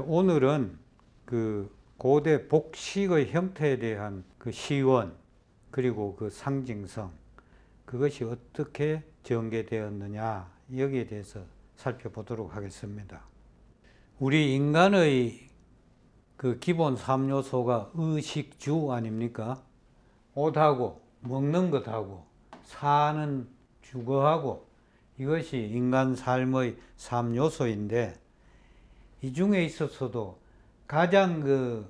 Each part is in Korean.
오늘은 그 고대 복식의 형태에 대한 그 시원 그리고 그 상징성, 그것이 어떻게 전개되었느냐, 여기에 대해서 살펴보도록 하겠습니다. 우리 인간의 그 기본 3요소가 의식주 아닙니까? 옷하고 먹는 것하고 사는 주거하고, 이것이 인간 삶의 3요소인데 이 중에 있어서도 가장 그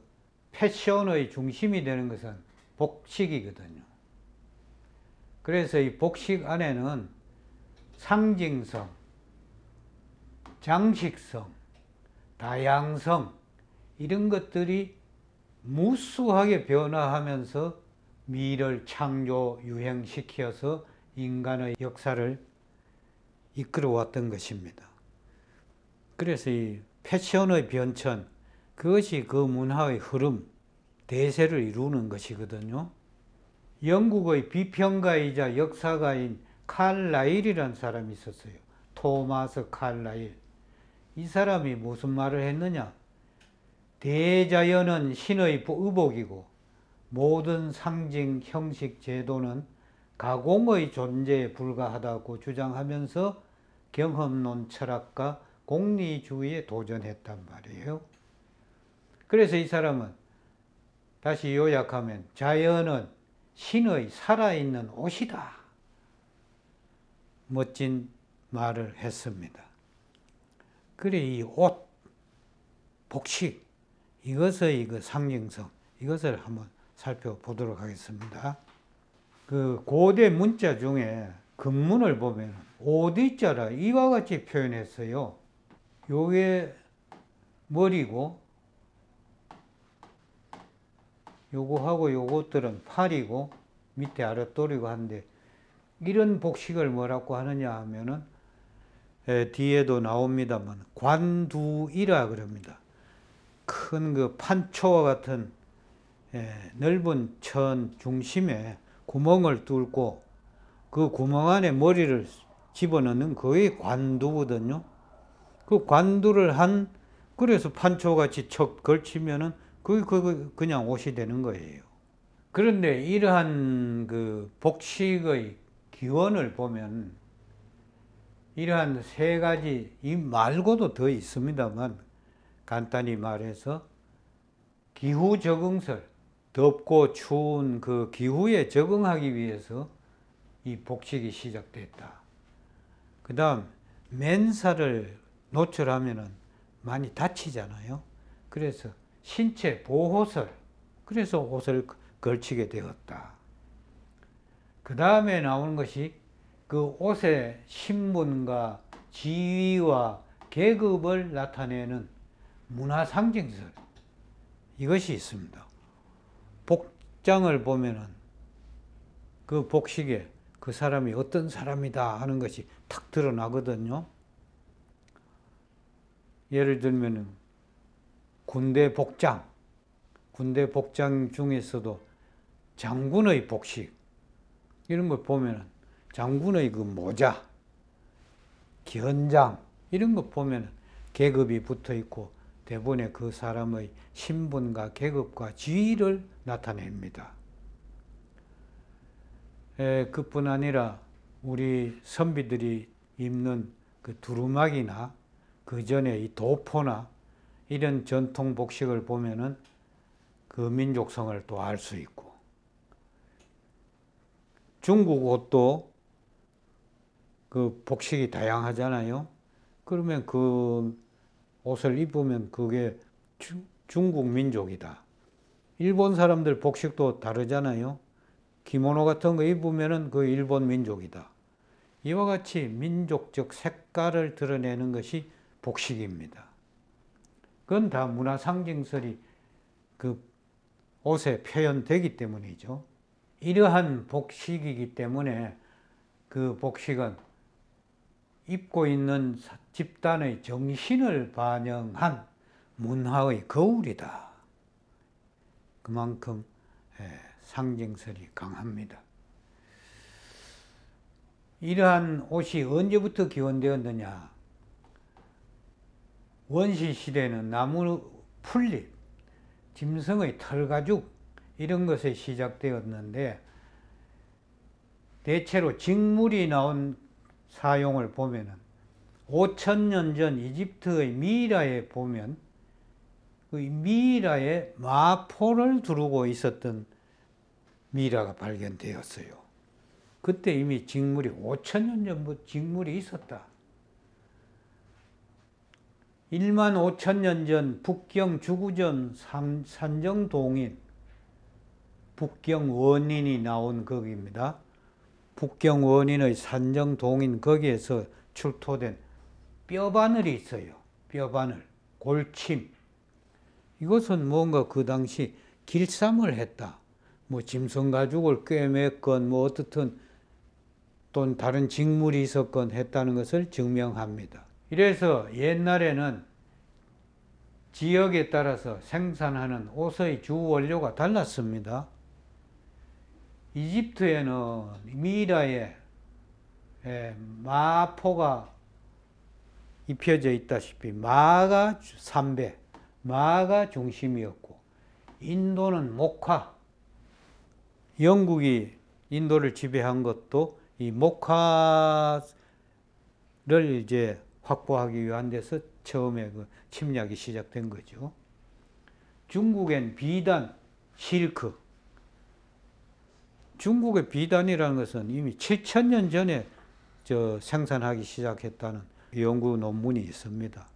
패션의 중심이 되는 것은 복식이거든요. 그래서 이 복식 안에는 상징성, 장식성, 다양성, 이런 것들이 무수하게 변화하면서 미를 창조, 유행시켜서 인간의 역사를 이끌어왔던 것입니다. 그래서 이 패션의 변천, 그것이 그 문화의 흐름, 대세를 이루는 것이거든요. 영국의 비평가이자 역사가인 칼라일이라는 사람이 있었어요. 토마스 칼라일. 이 사람이 무슨 말을 했느냐? 대자연은 신의 의복이고 모든 상징, 형식, 제도는 가공의 존재에 불과하다고 주장하면서 경험론 철학과 공리주의에 도전했단 말이에요. 그래서 이 사람은 다시 요약하면 자연은 신의 살아있는 옷이다, 멋진 말을 했습니다. 그래, 이 옷, 복식, 이것의 그 상징성, 이것을 한번 살펴보도록 하겠습니다. 그 고대 문자 중에 금문을 보면 오디자라 이와 같이 표현했어요. 요게 머리고, 요거하고 요것들은 팔이고 밑에 아랫도리고 한데, 이런 복식을 뭐라고 하느냐 하면은 뒤에도 나옵니다만 관두이라 그럽니다. 큰 그 판초와 같은 넓은 천 중심에 구멍을 뚫고 그 구멍 안에 머리를 집어넣는 그게 관두거든요. 그 관두를 그래서 판초같이 척 걸치면은 그게 그냥 옷이 되는 거예요. 그런데 이러한 그 복식의 기원을 보면 이러한 세 가지, 이 말고도 더 있습니다만, 간단히 말해서 기후 적응설, 덥고 추운 그 기후에 적응하기 위해서 이 복식이 시작됐다. 그 다음 맨살을 노출하면은 많이 다치잖아요. 그래서 신체 보호설, 그래서 옷을 걸치게 되었다. 그 다음에 나오는 것이 그 옷의 신분과 지위와 계급을 나타내는 문화상징설, 이것이 있습니다. 복장을 보면은 그 복식에 그 사람이 어떤 사람이다 하는 것이 탁 드러나거든요. 예를 들면은 군대 복장 중에서도 장군의 복식, 이런 걸 보면은 장군의 그 모자, 견장, 이런 거 보면은 계급이 붙어 있고 대부분의 그 사람의 신분과 계급과 지위를 나타냅니다. 그뿐 아니라 우리 선비들이 입는 그 두루마기나 그 전에 이 도포나 이런 전통 복식을 보면은 그 민족성을 또 알 수 있고, 중국 옷도 그 복식이 다양하잖아요. 그러면 그 옷을 입으면 그게 중국 민족이다. 일본 사람들 복식도 다르잖아요. 기모노 같은 거 입으면은 그 일본 민족이다. 이와 같이 민족적 색깔을 드러내는 것이 복식입니다. 그건 다 문화 상징설이 그 옷에 표현되기 때문이죠. 이러한 복식이기 때문에 그 복식은 입고 있는 집단의 정신을 반영한 문화의 거울이다. 그만큼 상징설이 강합니다. 이러한 옷이 언제부터 기원되었느냐? 원시 시대는 나무 풀잎, 짐승의 털가죽 이런 것에 시작되었는데, 대체로 직물이 나온 사용을 보면은 5,000년 전 이집트의 미이라에 보면 그 미이라에 마포를 두르고 있었던 미이라가 발견되었어요. 그때 이미 직물이 5,000년 전부터 직물이 있었다. 1만 5천년 전 북경 주구전 산정동인 북경 원인이 나온 거기입니다. 북경 원인의 산정동인 거기에서 출토된 뼈바늘이 있어요. 뼈바늘, 골침. 이것은 뭔가 그 당시 길쌈을 했다. 뭐 짐승 가죽을 꿰맸건 뭐 어떻든 또는 다른 직물이 있었건 했다는 것을 증명합니다. 이래서 옛날에는 지역에 따라서 생산하는 옷의 주 원료가 달랐습니다. 이집트에는 미이라에 마포가 입혀져 있다시피 마가 삼배, 마가 중심이었고, 인도는 목화, 영국이 인도를 지배한 것도 이 목화를 이제 확보하기 위한 데서 처음에 그 침략이 시작된 거죠. 중국엔 비단, 실크. 중국의 비단이라는 것은 이미 7,000년 전에 생산하기 시작했다는 연구 논문이 있습니다.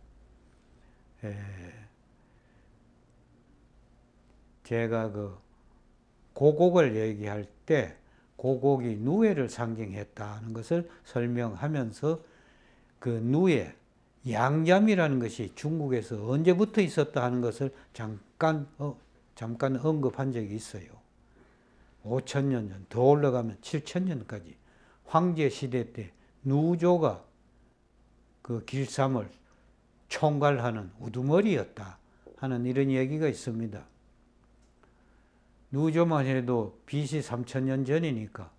제가 그 고곡을 얘기할 때 고곡이 누에를 상징했다는 것을 설명하면서 그 누에, 양잠이라는 것이 중국에서 언제부터 있었다 하는 것을 잠깐 언급한 적이 있어요. 5,000년 전, 더 올라가면 7,000년까지 황제 시대 때 누조가 그 길쌈을 총괄하는 우두머리였다 하는 이런 얘기가 있습니다. 누조만 해도 BC 3,000년 전이니까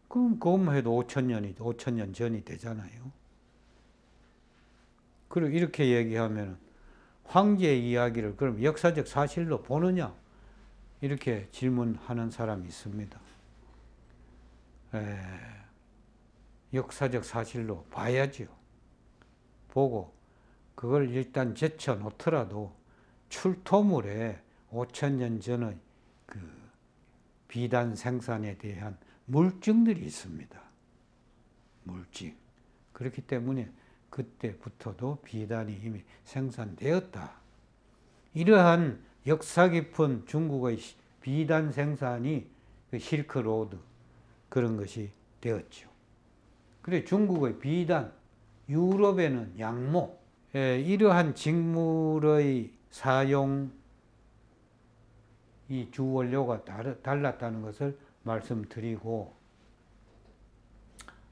그럼 그것만 해도 5,000년 전이 되잖아요. 그리고 이렇게 얘기하면 황제 이야기를 그럼 역사적 사실로 보느냐? 이렇게 질문하는 사람이 있습니다. 역사적 사실로 봐야지요. 보고 그걸 일단 제쳐 놓더라도 출토물에 5,000년 전의 그 비단 생산에 대한 물증들이 있습니다. 물증. 그렇기 때문에 그때부터도 비단이 이미 생산되었다. 이러한 역사 깊은 중국의 비단 생산이 그 실크로드 그런 것이 되었죠. 그래 중국의 비단, 유럽에는 양모, 이러한 직물의 사용 이 주원료가 달랐다는 것을 말씀드리고,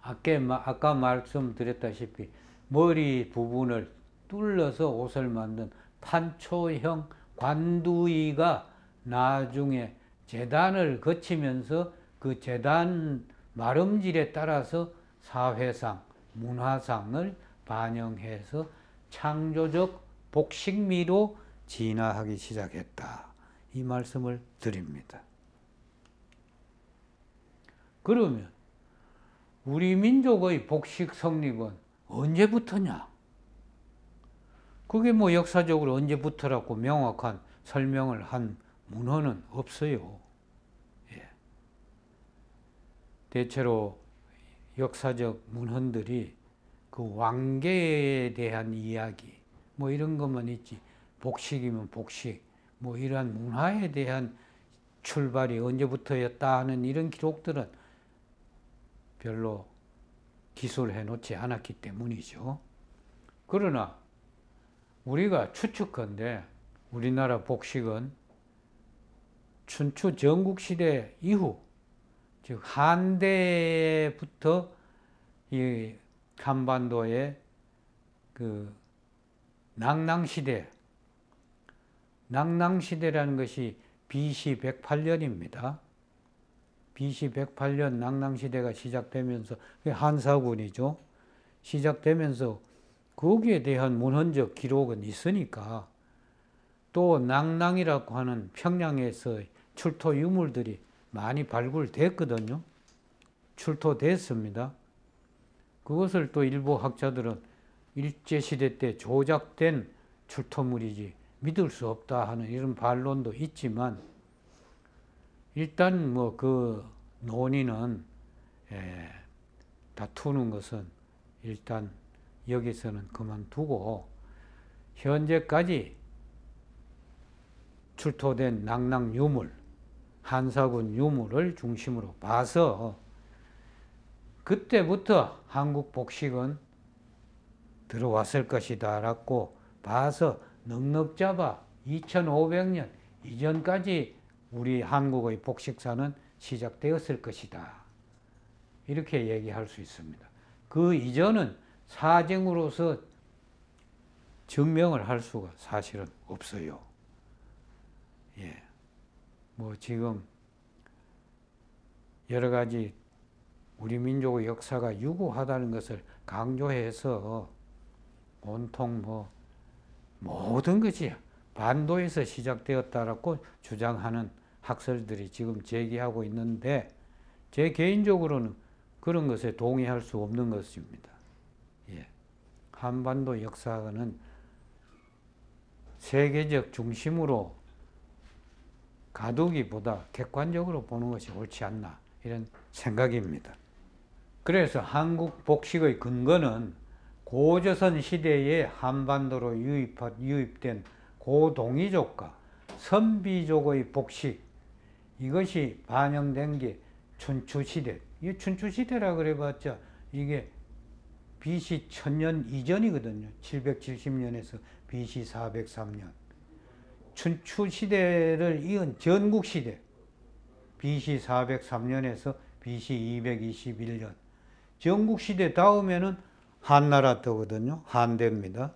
아까 말씀드렸다시피 머리 부분을 뚫러서 옷을 만든 판초형 관두이가 나중에 제단을 거치면서 그 제단 마름질에 따라서 사회상, 문화상을 반영해서 창조적 복식미로 진화하기 시작했다. 이 말씀을 드립니다. 그러면 우리 민족의 복식 성립은 언제부터냐? 그게 뭐 역사적으로 언제부터라고 명확한 설명을 한 문헌은 없어요. 대체로 역사적 문헌들이 그 왕계에 대한 이야기 뭐 이런 것만 있지, 복식이면 복식, 뭐 이러한 문화에 대한 출발이 언제부터였다 하는 이런 기록들은 별로 기술해 놓지 않았기 때문이죠. 그러나 우리가 추측컨대 우리나라 복식은 춘추 전국시대 이후, 즉 한대부터 이 한반도의 그 낭낭시대라는 것이 BC 108년입니다. BC 108년 낭낭시대가 시작되면서 한사군이죠. 시작되면서 거기에 대한 문헌적 기록은 있으니까 또 낭낭이라고 하는 평양에서 출토 유물들이 많이 발굴됐거든요. 출토됐습니다. 그것을 또 일부 학자들은 일제시대 때 조작된 출토물이지 믿을 수 없다 하는 이런 반론도 있지만 일단 뭐 그 논의는 다투는 것은 일단 여기서는 그만두고 현재까지 출토된 낭낭 유물, 한사군 유물을 중심으로 봐서 그때부터 한국 복식은 들어왔을 것이다 라고 봐서 넉넉 잡아 2500년 이전까지 우리 한국의 복식사는 시작되었을 것이다. 이렇게 얘기할 수 있습니다. 그 이전은 사정으로서 증명을 할 수가 사실은 없어요. 예. 뭐 지금 여러 가지 우리 민족의 역사가 유구하다는 것을 강조해서 온통 뭐 모든 것이 반도에서 시작되었다라고 주장하는 학설들이 지금 제기하고 있는데 제 개인적으로는 그런 것에 동의할 수 없는 것입니다. 예. 한반도 역사는 세계적 중심으로 가두기보다 객관적으로 보는 것이 옳지 않나 이런 생각입니다. 그래서 한국 복식의 근거는 고조선 시대에 한반도로 유입된 고동이족과 선비족의 복식 이것이 반영된 게 춘추시대. 이 춘추시대라 그래봤자 이게 BC 1000년 이전이거든요. 770년에서 BC 403년. 춘추시대를 이은 전국시대. BC 403년에서 BC 221년. 전국시대 다음에는 한나라 때거든요. 한대입니다.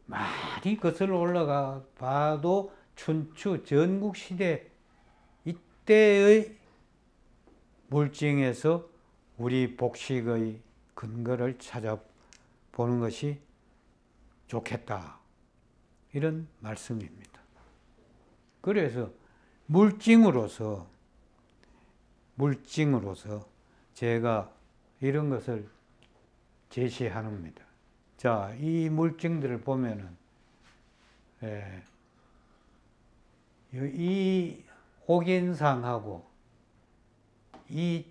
많이 거슬러 올라가 봐도 춘추 전국시대 이때의 물증에서 우리 복식의 근거를 찾아보는 것이 좋겠다. 이런 말씀입니다. 그래서 물증으로서 제가 이런 것을 제시합니다. 자, 이 물증들을 보면은 이 옥인상하고 이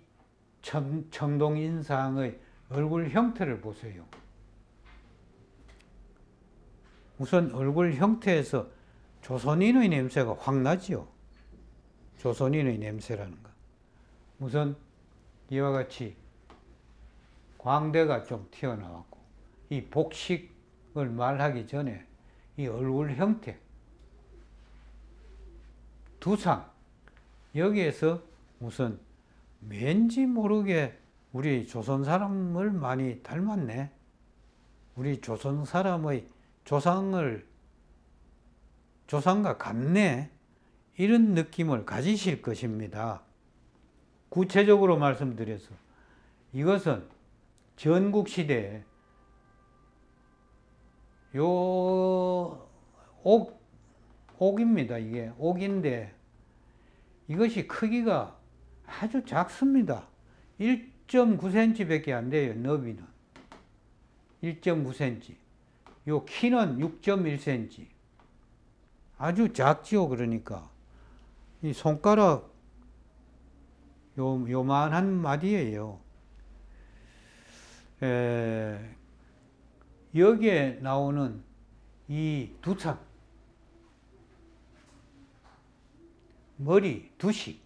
청동인상의 얼굴 형태를 보세요. 우선 얼굴 형태에서 조선인의 냄새가 확 나지요. 조선인의 냄새라는 거. 우선 이와 같이 광대가 좀 튀어나왔고 이 복식을 말하기 전에 이 얼굴 형태 두상 여기에서 우선 왠지 모르게 우리 조선 사람을 많이 닮았네. 우리 조선 사람의 조상과 같네. 이런 느낌을 가지실 것입니다. 구체적으로 말씀드려서 이것은 전국시대에 옥입니다. 이게 옥인데 이것이 크기가 아주 작습니다. 1.9cm 밖에 안 돼요. 너비는 1.9cm. 요 키는 6.1cm. 아주 작지요. 그러니까 이 손가락 요만한 마디예요. 여기에 나오는 이 두상 머리 두식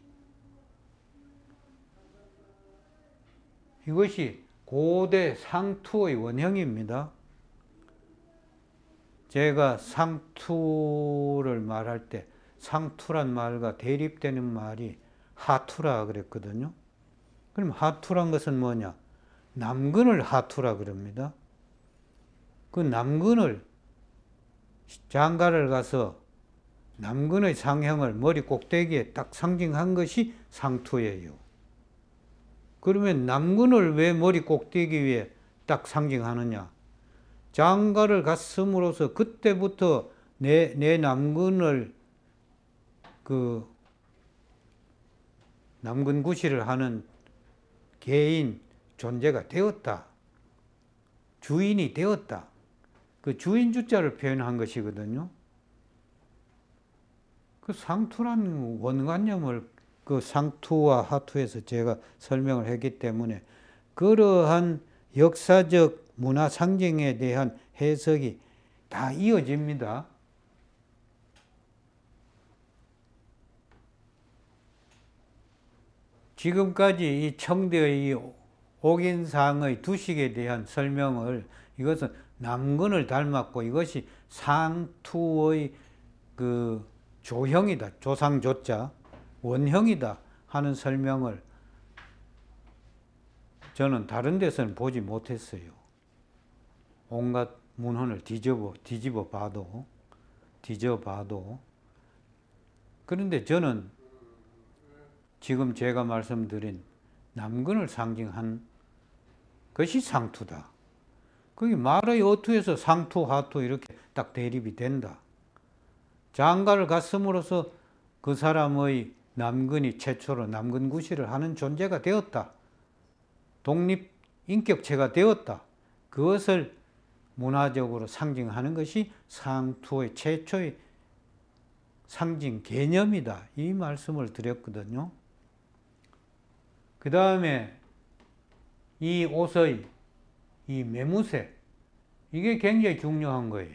이것이 고대 상투의 원형입니다. 제가 상투를 말할 때 상투란 말과 대립되는 말이 하투라 그랬거든요. 그럼 하투란 것은 뭐냐? 남근을 하투라 그럽니다. 그 남근을 장가를 가서 남근의 상형을 머리 꼭대기에 딱 상징한 것이 상투예요. 그러면 남근을 왜 머리 꼭대기 위에 딱 상징하느냐? 장가를 갔음으로써 그때부터 내 남근을 남근구실을 하는 개인 존재가 되었다. 주인이 되었다. 그 주인 주자를 표현한 것이거든요. 그 상투라는 원관념을 그 상투와 하투에서 제가 설명을 했기 때문에 그러한 역사적 문화 상징에 대한 해석이 다 이어집니다. 지금까지 이 청대의 이 옥인상의 두식에 대한 설명을 이것은 남근을 닮았고 이것이 상투의 그 조형이다. 조상조자 원형이다 하는 설명을 저는 다른 데서는 보지 못했어요. 온갖 문헌을 뒤집어 봐도 그런데 저는 지금 제가 말씀드린 남근을 상징한 것이 상투다. 그게 말의 어투에서 상투, 하투 이렇게 딱 대립이 된다. 장가를 갔음으로써 그 사람의 남근이 최초로 남근구실을 하는 존재가 되었다. 독립인격체가 되었다. 그것을 문화적으로 상징하는 것이 상투의 최초의 상징 개념이다. 이 말씀을 드렸거든요. 그 다음에 이 옷의 이 매무새, 이게 굉장히 중요한 거예요.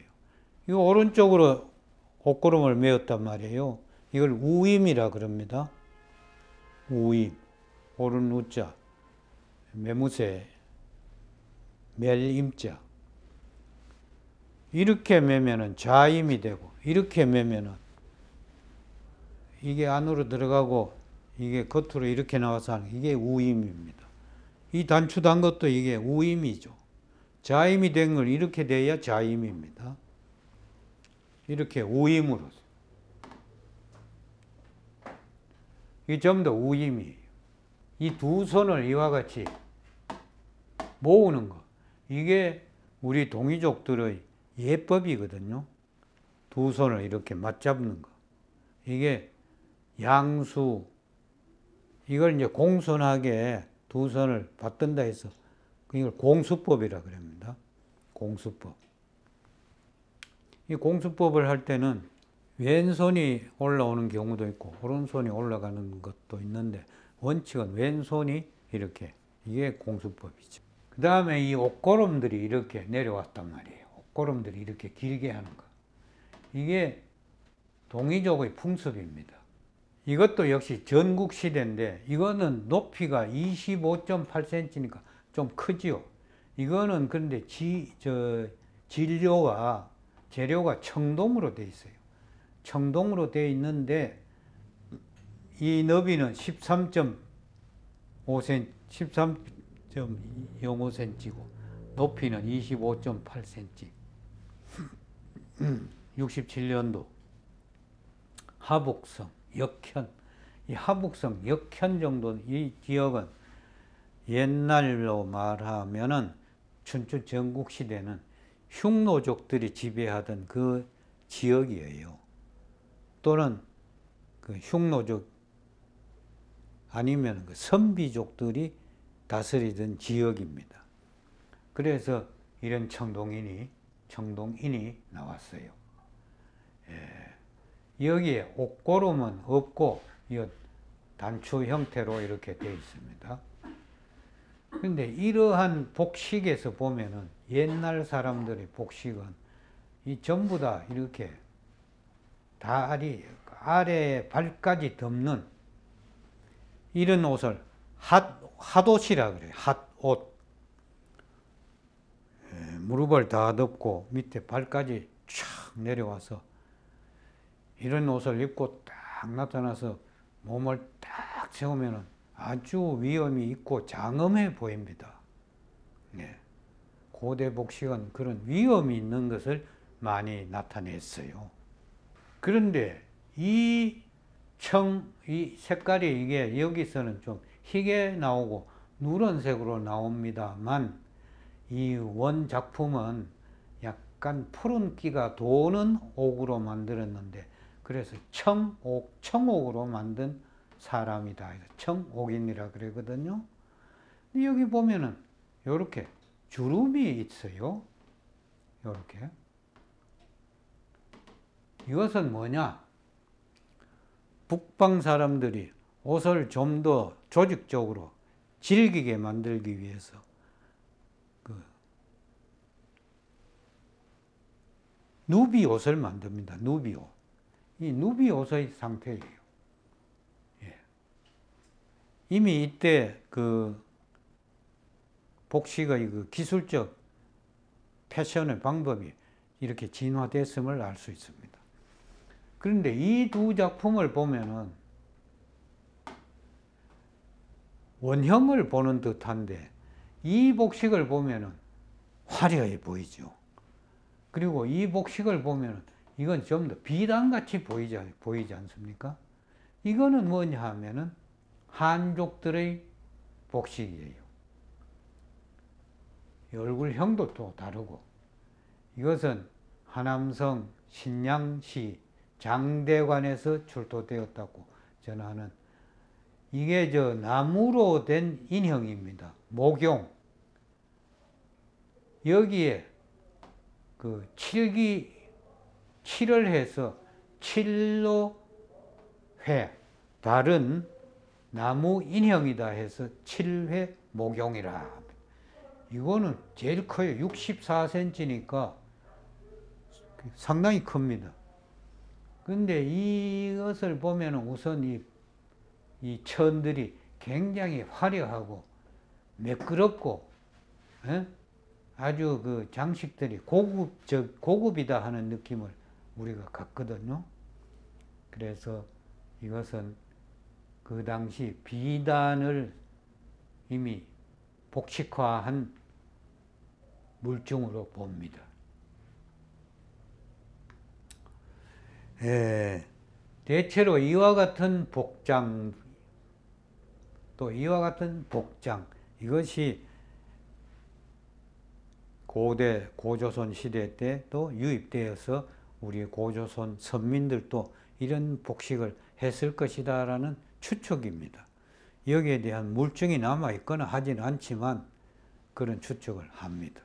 이 오른쪽으로 옷걸음을 메었단 말이에요. 이걸 우임이라 그럽니다. 우임, 오른 우자, 매무새, 멜임자. 이렇게 매면은 좌임이 되고, 이렇게 매면은 이게 안으로 들어가고 이게 겉으로 이렇게 나와서 하는 이게 우임입니다. 이 단추단 것도 이게 우임이죠. 좌임이 된 걸 이렇게 돼야 좌임입니다. 이렇게 우임으로서. 이게 전부 다 우임이에요. 이 두 손을 이와 같이 모으는 거. 이게 우리 동이족들의 예법이거든요. 두 손을 이렇게 맞잡는 거. 이게 양수, 이걸 이제 공손하게 두 손을 받든다 해서 이걸 공수법이라 그럽니다. 공수법. 이 공수법을 할 때는 왼손이 올라오는 경우도 있고 오른손이 올라가는 것도 있는데 원칙은 왼손이 이렇게, 이게 공수법이죠. 그 다음에 이 옷걸음들이 이렇게 내려왔단 말이에요. 옷걸음들이 이렇게 길게 하는 거. 이게 동이족의 풍습입니다. 이것도 역시 전국시대인데 이거는 높이가 25.8cm니까 좀 크지요. 이거는 그런데 재료가 청동으로 되어 있어요. 청동으로 되어 있는데 이 너비는 13.5cm, 13.05cm고 높이는 25.8cm. 67년도 하북성, 역현. 이 하북성, 역현 정도 이 지역은 옛날로 말하면은 춘추 전국시대는 흉노족들이 지배하던 그 지역이에요. 또는 그 흉노족 아니면 그 선비족들이 다스리던 지역입니다. 그래서 이런 청동인이 나왔어요. 여기에 옷걸음은 없고 단추 형태로 이렇게 되어 있습니다. 그런데 이러한 복식에서 보면은 옛날 사람들의 복식은 이 전부 다 이렇게 다리 아래 발까지 덮는 이런 옷을 핫옷이라 그래요. 핫옷. 무릎을 다 덮고 밑에 발까지 촥 내려와서 이런 옷을 입고 딱 나타나서 몸을 딱 세우면은 아주 위엄이 있고 장엄해 보입니다. 고대 복식은 그런 위엄이 있는 것을 많이 나타냈어요. 그런데 이 색깔이 이게 여기서는 좀 희게 나오고 누런색으로 나옵니다만, 이 원 작품은 약간 푸른기가 도는 옥으로 만들었는데, 그래서 청옥으로 만든 사람이다. 청옥인이라 그러거든요. 여기 보면은 이렇게 주름이 있어요. 이렇게. 이것은 뭐냐? 북방 사람들이 옷을 좀 더 조직적으로 질기게 만들기 위해서 누비 옷을 만듭니다. 누비 옷. 이 누비 옷의 상태예요. 예. 이미 이때 복식의 기술적 패션의 방법이 이렇게 진화됐음을 알 수 있습니다. 그런데 이 두 작품을 보면은 원형을 보는 듯한데, 이 복식을 보면은 화려해 보이죠. 그리고 이 복식을 보면은 이건 좀 더 비단같이 보이지 않습니까? 이거는 뭐냐 하면은 한족들의 복식이에요. 얼굴형도 또 다르고, 이것은 하남성 신양시 장대관에서 출토되었다고 전하는, 이게 나무로 된 인형입니다. 목용. 여기에 칠을 해서 칠로 다른 나무 인형이다 해서 칠회 목용이라. 이거는 제일 커요. 64cm니까 상당히 큽니다. 근데 이것을 보면 우선 이 천들이 굉장히 화려하고 매끄럽고, 아주 장식들이 고급이다 하는 느낌을 우리가 갖거든요. 그래서 이것은 그 당시 비단을 이미 복식화한 물증으로 봅니다. 대체로 이와 같은 복장, 또 이와 같은 복장, 이것이 고조선 시대 때 또 유입되어서 우리 고조선 선민들도 이런 복식을 했을 것이다 라는 추측입니다. 여기에 대한 물증이 남아있거나 하진 않지만 그런 추측을 합니다.